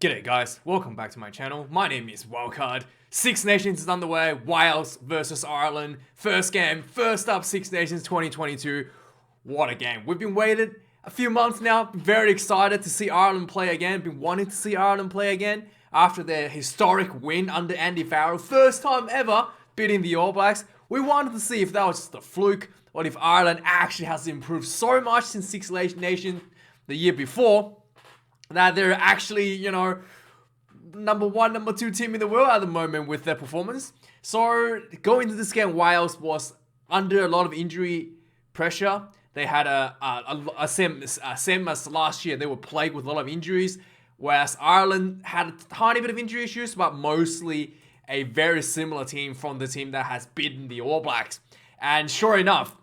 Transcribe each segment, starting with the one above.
G'day guys, welcome back to my channel. My name is Wildcard. Six Nations is underway. Wales versus Ireland. First game, first up Six Nations 2022. What a game. We've been waiting a few months now. Very excited to see Ireland play again. Been wanting to see Ireland play again after their historic win under Andy Farrell. First time ever beating the All Blacks. We wanted to see if that was just a fluke or if Ireland actually has improved so much since Six Nations the year before that they're actually, number one, number two team in the world at the moment with their performance. So going into this game, Wales was under a lot of injury pressure. They had same as last year. They were plagued with a lot of injuries, whereas Ireland had a tiny bit of injury issues, but mostly a very similar team from the team that has beaten the All Blacks. And sure enough,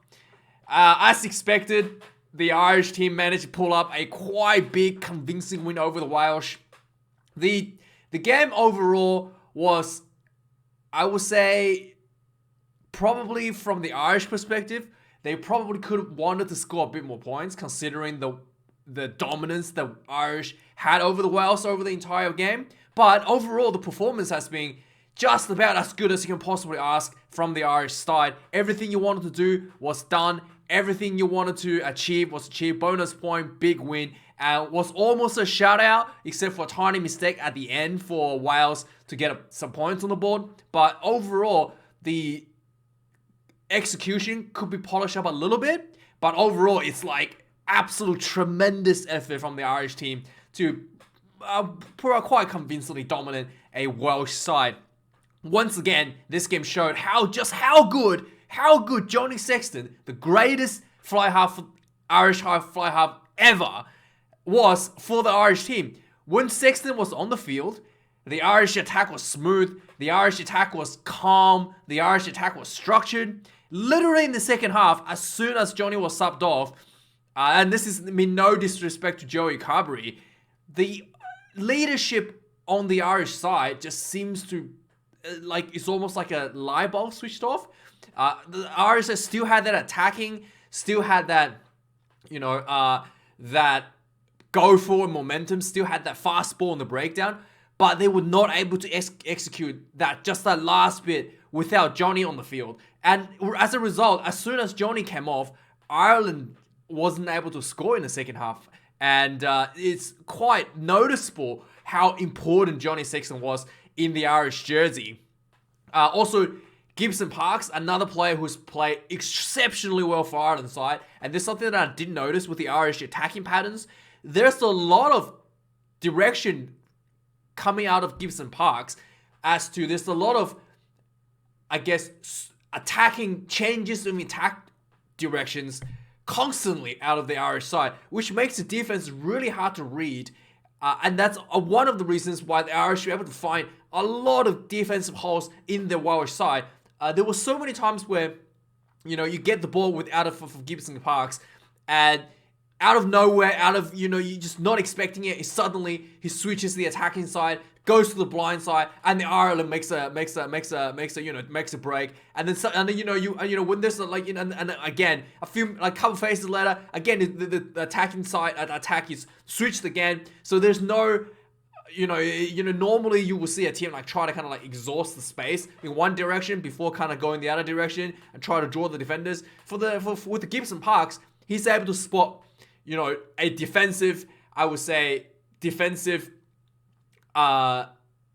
as expected, the Irish team managed to pull up a quite big, convincing win over the Welsh. The game overall was, I would say, probably from the Irish perspective, they probably could have wanted to score a bit more points considering the dominance the Irish had over the Welsh over the entire game. But overall, the performance has been just about as good as you can possibly ask from the Irish side. Everything you wanted to do was done. Everything you wanted to achieve was achieved. Bonus point, big win. Was almost a shutout, except for a tiny mistake at the end for Wales to get some points on the board. But overall, the execution could be polished up a little bit. But overall, it's like absolute tremendous effort from the Irish team to quite convincingly dominate a Welsh side. Once again, this game showed how good Johnny Sexton, the greatest Irish fly half ever, was for the Irish team. When Sexton was on the field, the Irish attack was smooth, the Irish attack was calm, the Irish attack was structured. Literally in the second half, as soon as Johnny was subbed off, and this is no disrespect to Joey Carberry, the leadership on the Irish side just seems to it's almost like a light bulb switched off. The Irish still had that attacking, still had that, that go forward momentum, still had that fast ball in the breakdown, but they were not able to execute that last bit without Johnny on the field. And as a result, as soon as Johnny came off, Ireland wasn't able to score in the second half. And it's quite noticeable how important Johnny Sexton was in the Irish jersey. Also, Gibson Parks, another player who's played exceptionally well for Ireland's side. And there's something that I did notice with the Irish attacking patterns. There's a lot of direction coming out of Gibson Parks there's a lot of, attacking changes in attack directions constantly out of the Irish side, which makes the defense really hard to read. And that's one of the reasons why the Irish were able to find a lot of defensive holes in the Welsh side. There were so many times where, you get the ball out of Gibson Parks, and out of nowhere, you're just not expecting it, suddenly he switches the attacking side, goes to the blind side, and the Ireland makes a break, and then when there's and again a couple phases later, again the attacking side attack is switched again. So there's no, normally you will see a team try to exhaust the space in one direction before going the other direction and try to draw the defenders. With the Gibson Parks, he's able to spot a defensive,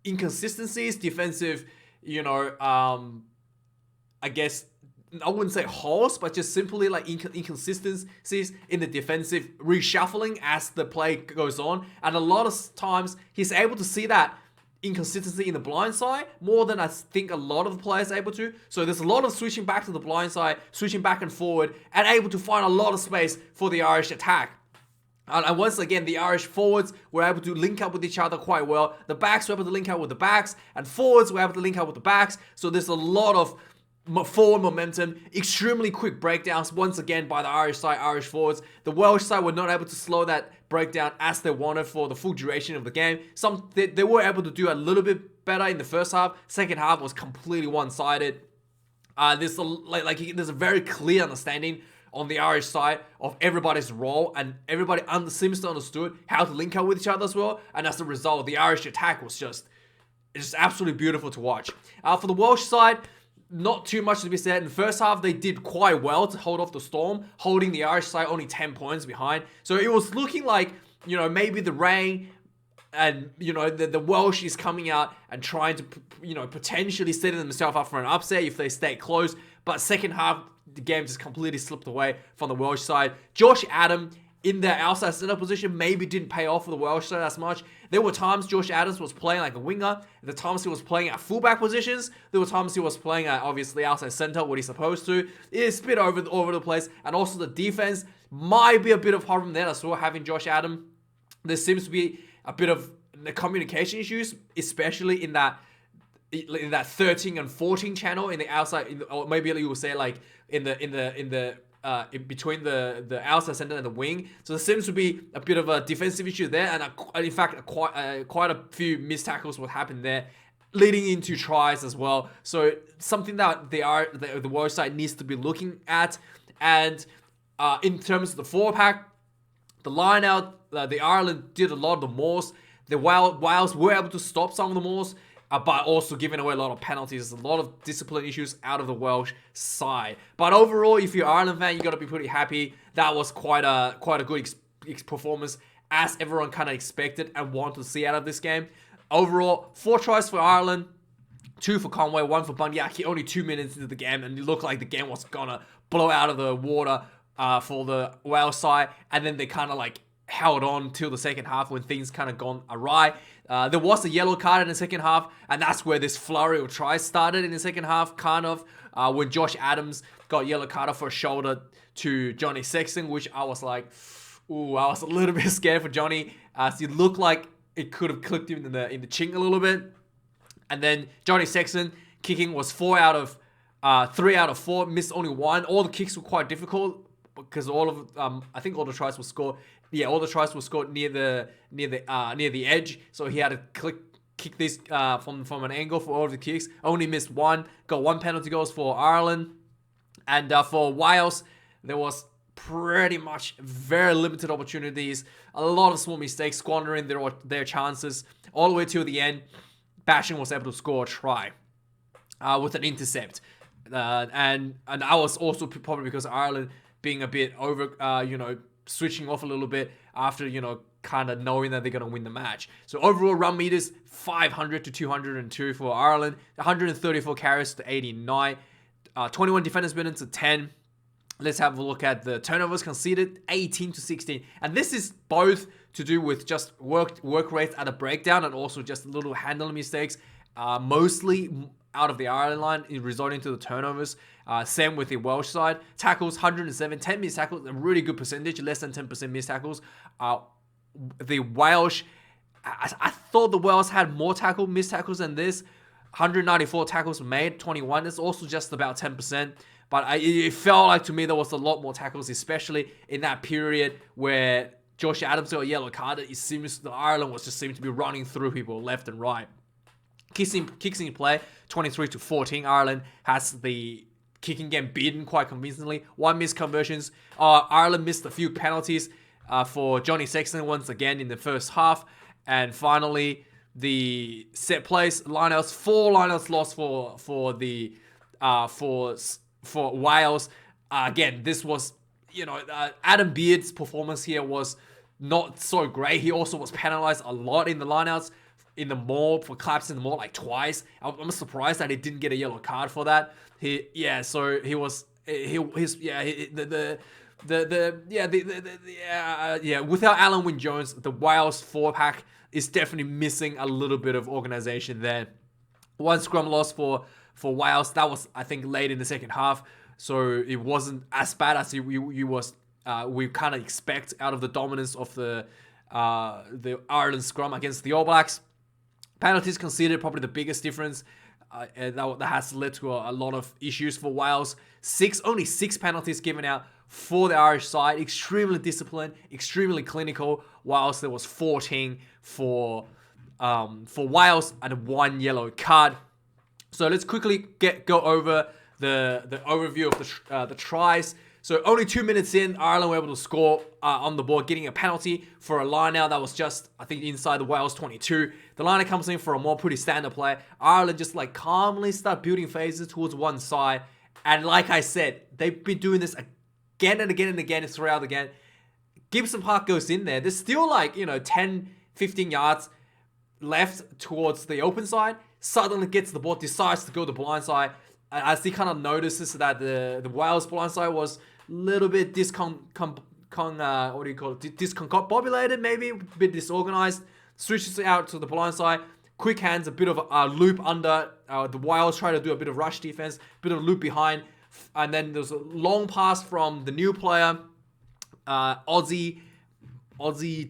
inconsistencies, defensive, I wouldn't say holes, but just simply inconsistencies in the defensive reshuffling as the play goes on. And a lot of times he's able to see that inconsistency in the blind side more than I think a lot of the players are able to. So there's a lot of switching back to the blind side, switching back and forward, and able to find a lot of space for the Irish attack. And once again, the Irish forwards were able to link up with each other quite well. The backs were able to link up with the backs, and forwards were able to link up with the backs. So there's a lot of forward momentum, extremely quick breakdowns once again by the Irish side, Irish forwards. The Welsh side were not able to slow that breakdown as they wanted for the full duration of the game. They were able to do a little bit better in the first half. Second half was completely one-sided. There's a very clear understanding on the Irish side of everybody's role, and everybody seems to understood how to link up with each other as well. And as a result, the Irish attack was just absolutely beautiful to watch. For the Welsh side, not too much to be said. In the first half, they did quite well to hold off the Storm, holding the Irish side only 10 points behind. So it was looking like, maybe the rain and, the Welsh is coming out and trying to, potentially setting themselves up for an upset if they stay close. But second half, the game just completely slipped away from the Welsh side. Josh Adam in the outside center position maybe didn't pay off for the Welsh side as much. There were times Josh Adams was playing like a winger. The times he was playing at fullback positions. There were times he was playing at, obviously, outside center, what he's supposed to. It is a bit over the place. And also the defense might be a bit of a problem there as well, having Josh Adams. There seems to be a bit of the communication issues, especially in that 13 and 14 channel in the outside, or maybe you would say like in between the outside center and the wing. So there seems to be a bit of a defensive issue there, and in fact quite a few missed tackles will happen there, leading into tries as well. So something that the Welsh side needs to be looking at. And in terms of the forward pack, the line out, the Ireland did a lot of the mauls. The Wales were able to stop some of the mauls, but also giving away a lot of penalties. A lot of discipline issues out of the Welsh side. But overall, if you're an Ireland fan, you got to be pretty happy. That was quite a good performance, as everyone kind of expected and wanted to see out of this game. Overall, 4 tries for Ireland, 2 for Conway, 1 for Bundyaki. Only 2 minutes into the game, and it looked like the game was gonna blow out of the water for the Wales side. And then they kind of like held on till the second half when things kind of gone awry. There was a yellow card in the second half, and that's where this flurry of tries started in the second half, kind of, when Josh Adams got yellow card for a shoulder to Johnny Sexton, which I was like, ooh, I was a little bit scared for Johnny, as it looked like it could have clicked him in the chink a little bit. And then Johnny Sexton kicking was 3 out of 4, missed only 1. All the kicks were quite difficult because I think all the tries were scored. Yeah, all the tries were scored near the edge. So he had to kick this from an angle for all of the kicks. Only missed 1. Got 1 penalty goals for Ireland. And for Wales, there was pretty much very limited opportunities. A lot of small mistakes, squandering their chances. All the way till the end, Basham was able to score a try with an intercept. And I was also probably because Ireland being a bit over, switching off a little bit after, kind of knowing that they're going to win the match. So overall run meters, 500 to 202 for Ireland, 134 carries to 89, 21 defenders minutes to 10. Let's have a look at the turnovers conceded, 18 to 16. And this is both to do with just work rates at a breakdown and also just little handling mistakes, mostly out of the Ireland line, resulting to the turnovers. Same with the Welsh side. Tackles, 107, 10 missed tackles, a really good percentage, less than 10% missed tackles. The Welsh, I thought the Wales had more missed tackles than this. 194 tackles made, 21. It's also just about 10%. But it felt like to me there was a lot more tackles, especially in that period where Josh Adams got a yellow card. It seems the Ireland was just seemed to be running through people left and right. Kicks in play, 23 to 14. Ireland has the kicking game beaten quite convincingly. 1 missed conversions. Ireland missed a few penalties for Johnny Sexton once again in the first half. And finally, the set plays lineouts, 4 lineouts lost for Wales. Again, this was, Adam Beard's performance here was not so great. He also was penalized a lot in the lineouts, in the maul, for collapsing the maul like twice. I'm surprised that he didn't get a yellow card for that. Without Alan Wynne-Jones, the Wales 4-pack is definitely missing a little bit of organization there. 1 scrum loss for Wales. That was, I think, late in the second half, so it wasn't as bad as we kind of expect out of the dominance of the Ireland scrum against the All Blacks. Penalties conceded, probably the biggest difference. That has led to a lot of issues for Wales. Only 6 penalties given out for the Irish side. Extremely disciplined, extremely clinical. Whilst there was 14 for Wales and 1 yellow card. So let's quickly go over the overview of the tries. So only 2 minutes in, Ireland were able to score on the board, getting a penalty for a line out that was just, I think, inside the Wales 22. The liner comes in for a more pretty standard play. Ireland just like calmly start building phases towards one side. And like I said, they've been doing this again and again and again throughout the game. Gibson Park goes in there. There's still like, 10, 15 yards left towards the open side. Suddenly gets the ball, decides to go to the blind side. As he kind of notices that the Wales blind side was a little bit discombobulated, maybe a bit disorganized. Switches out to the blind side. Quick hands, a bit of a loop under. The Wales try to do a bit of rush defense, bit of a loop behind. And then there's a long pass from the new player, Aussie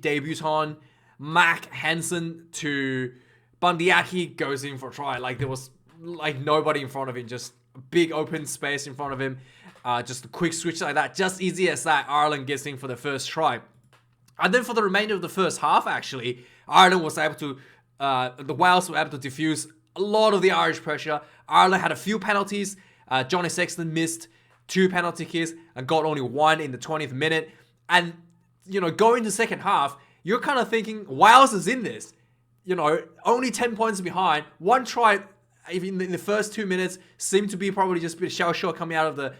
debutant, Mac Hansen to Bundyaki, goes in for a try. Like there was like nobody in front of him, just a big open space in front of him. Just a quick switch like that, just easy as that. Ireland gets in for the first try. And then for the remainder of the first half, actually, Ireland was able to, the Wales were able to diffuse a lot of the Irish pressure. Ireland had a few penalties. Johnny Sexton missed 2 penalty kicks and got only 1 in the 20th minute. And, going to second half, you're kind of thinking, Wales is in this. Only 10 points behind. 1 try even in the first 2 minutes seemed to be probably just a bit shell shock coming out of the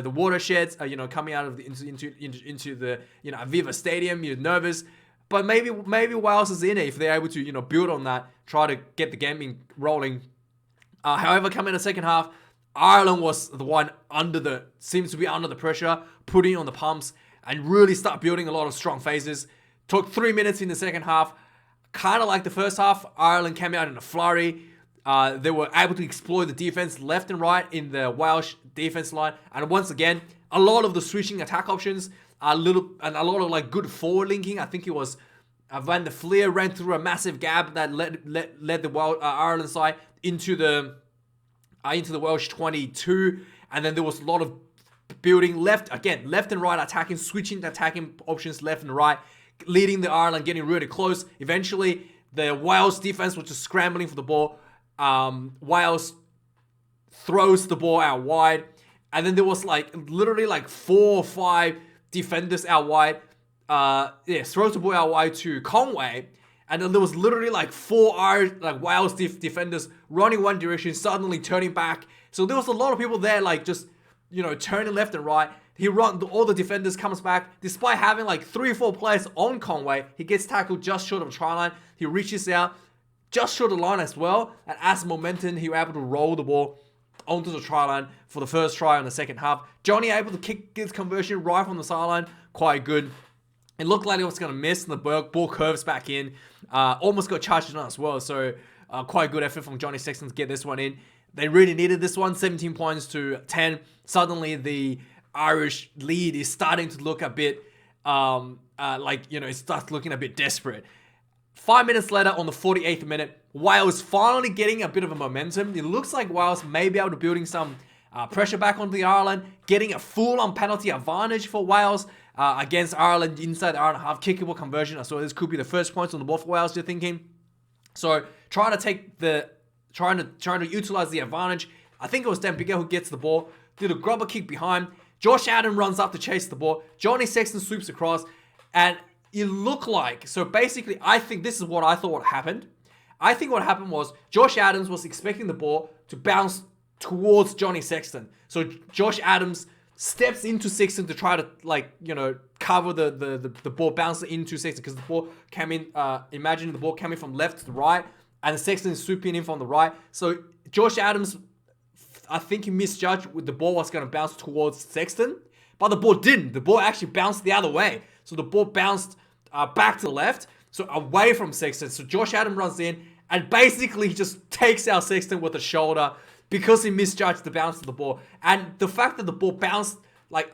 watersheds, coming out of into the Aviva Stadium. You're nervous, but maybe Wales is in it if they're able to build on that, try to get the game rolling. However, coming in the second half, Ireland was the one seems to be under the pressure, putting on the pumps and really start building a lot of strong phases. Took 3 minutes in the second half, kind of like the first half. Ireland came out in a flurry. They were able to exploit the defense left and right in the Welsh defense line. And once again, a lot of the switching attack options, a lot of like good forward linking. I think it was Van der Fleer ran through a massive gap that led the Ireland side into the Welsh 22. And then there was a lot of building left and right attacking, switching attacking options left and right, leading the Ireland getting really close. Eventually, the Wales defense was just scrambling for the ball. Wales throws the ball out wide, and then there was literally 4 or 5 defenders out wide. Throws the ball out wide to Conway, and then there was literally 4 Wales defenders running one direction, suddenly turning back. So there was a lot of people there, turning left and right. All the defenders comes back. Despite having 3 or 4 players on Conway, he gets tackled just short of the try line. He reaches out just short of the line as well. And as momentum, he was able to roll the ball onto the try line for the first try in the second half. Johnny able to kick his conversion right from the sideline. Quite good. It looked like it was going to miss, and the ball curves back in. Almost got charged on as well. So quite good effort from Johnny Sexton to get this one in. They really needed this one. 17 points to 10. Suddenly, the Irish lead is starting to look a bit it starts looking a bit desperate. 5 minutes later, on the 48th minute, Wales finally getting a bit of a momentum. It looks like Wales may be able to building some pressure back onto the Ireland, getting a full-on penalty advantage for Wales against Ireland inside the hour and a half kickable conversion. So this could be the first points on the ball for Wales, you're thinking. So trying to utilize the advantage. I think it was Dan Bigger who gets the ball, did a grubber kick behind. Josh Adam runs up to chase the ball. Johnny Sexton sweeps across, and it looked like, so basically, I think this is what I thought happened. I think what happened was Josh Adams was expecting the ball to bounce towards Johnny Sexton. So Josh Adams steps into Sexton to try to cover the ball, bounce into Sexton, because the ball came in, imagine the ball coming from left to the right, and Sexton is swooping in from the right. So Josh Adams, I think he misjudged with the ball was going to bounce towards Sexton, but the ball didn't. The ball actually bounced the other way. So the ball bounced back to the left, so away from Sexton. So Josh Adam runs in, and basically he just takes out Sexton with the shoulder because he misjudged the bounce of the ball. And the fact that the ball bounced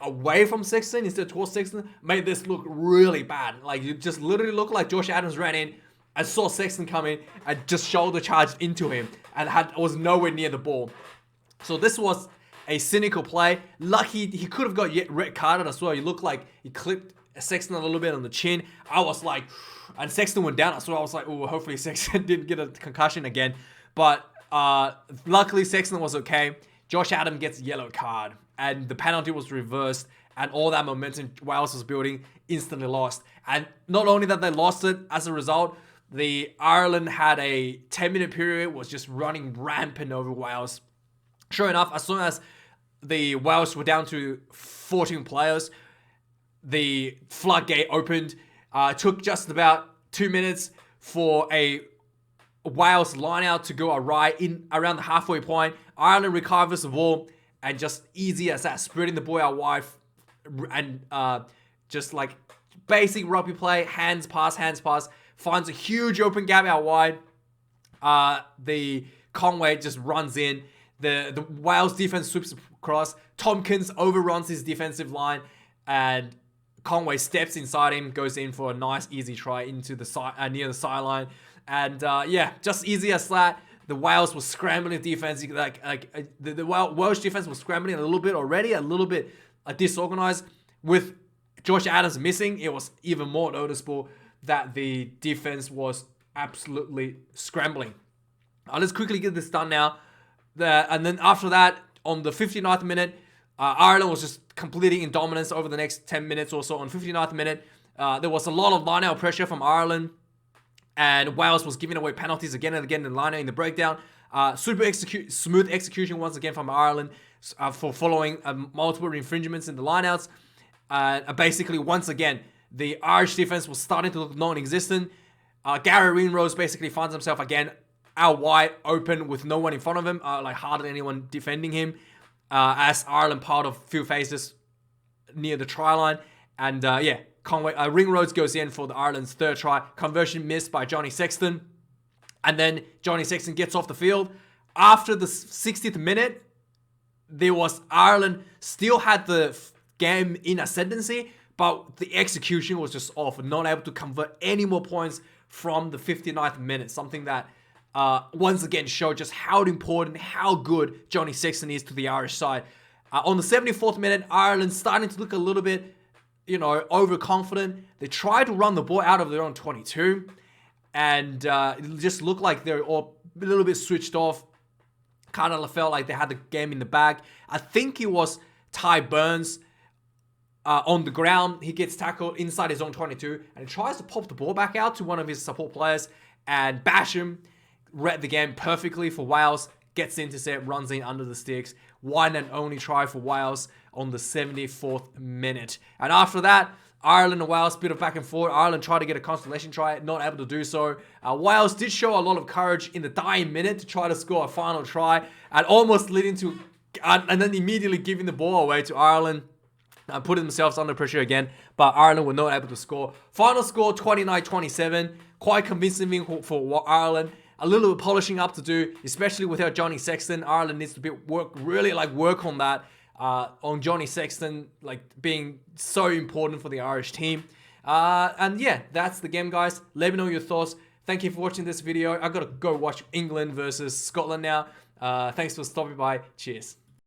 away from Sexton instead of towards Sexton made this look really bad. You just literally looked like Josh Adams ran in and saw Sexton come in and just shoulder charged into him and was nowhere near the ball. So this was a cynical play. Lucky he could have got red carded as well. He looked like he clipped Sexton a little bit on the chin. I was like, and Sexton went down. So I was like, oh, hopefully Sexton didn't get a concussion again. But luckily Sexton was okay. Josh Adam gets a yellow card, and the penalty was reversed. and all that momentum Wales was building instantly lost. And not only that they lost it, as a result, the Ireland had a 10-minute period, was just running rampant over Wales. Sure enough, as soon as the Wales were down to 14 players, the floodgate opened. Took just about 2 minutes for a Wales line-out to go awry in around the halfway point. Ireland recovers the ball, and just easy as that, spreading the ball out wide, and just like basic rugby play, hands pass, finds a huge open gap out wide. The Conway just runs in. The Wales defense sweeps across. Tompkins overruns his defensive line, and Conway steps inside him, goes in for a nice easy try into the side, near the sideline. And yeah, just easy as that. The Wales was scrambling defense. The Welsh defense was scrambling a little bit already, a little bit disorganized. With Josh Adams missing, it was even more noticeable that the defense was absolutely scrambling. Let's quickly get this done now. And then after that, on the 59th minute, Ireland was just completing in dominance over the next 10 minutes or so. On 59th minute, there was a lot of line-out pressure from Ireland, and Wales was giving away penalties again and again in the line-out in the breakdown. Smooth execution once again from Ireland for following multiple infringements in the line-outs. Basically, once again, the Irish defense was starting to look non-existent. Gary Ringrose basically finds himself again out wide open with no one in front of him, like hardly anyone defending him, as Ireland piled a few faces near the try line. And yeah, Ringrose goes in for the Ireland's third try. Conversion missed by Johnny Sexton. And then Johnny Sexton gets off the field. After the 60th minute, Ireland still had the game in ascendancy, but the execution was just off, not able to convert any more points from the 59th minute. Something that once again showed just how important, how good Johnny Sexton is to the Irish side. On the 74th minute, Ireland starting to look a little bit, overconfident. They tried to run the ball out of their own 22, and it just looked like they're all a little bit switched off. Kind of felt like they had the game in the bag. I think it was Ty Burns on the ground. He gets tackled inside his own 22 and he tries to pop the ball back out to one of his support players, and Basham read the game perfectly for Wales, gets the intercept, runs in under the sticks. One and only try for Wales on the 74th minute. And after that, Ireland and Wales bit of back and forth. Ireland tried to get a consolation try, not able to do so. Wales did show a lot of courage in the dying minute to try to score a final try, and almost leading to, and then immediately giving the ball away to Ireland, putting themselves under pressure again. But Ireland were not able to score. Final score 29-27, quite convincing for Ireland. A little bit polishing up to do, especially without Johnny Sexton. Ireland needs to work on that. On Johnny Sexton, being so important for the Irish team. And yeah, that's the game, guys. Let me know your thoughts. Thank you for watching this video. I gotta go watch England versus Scotland now. Thanks for stopping by. Cheers.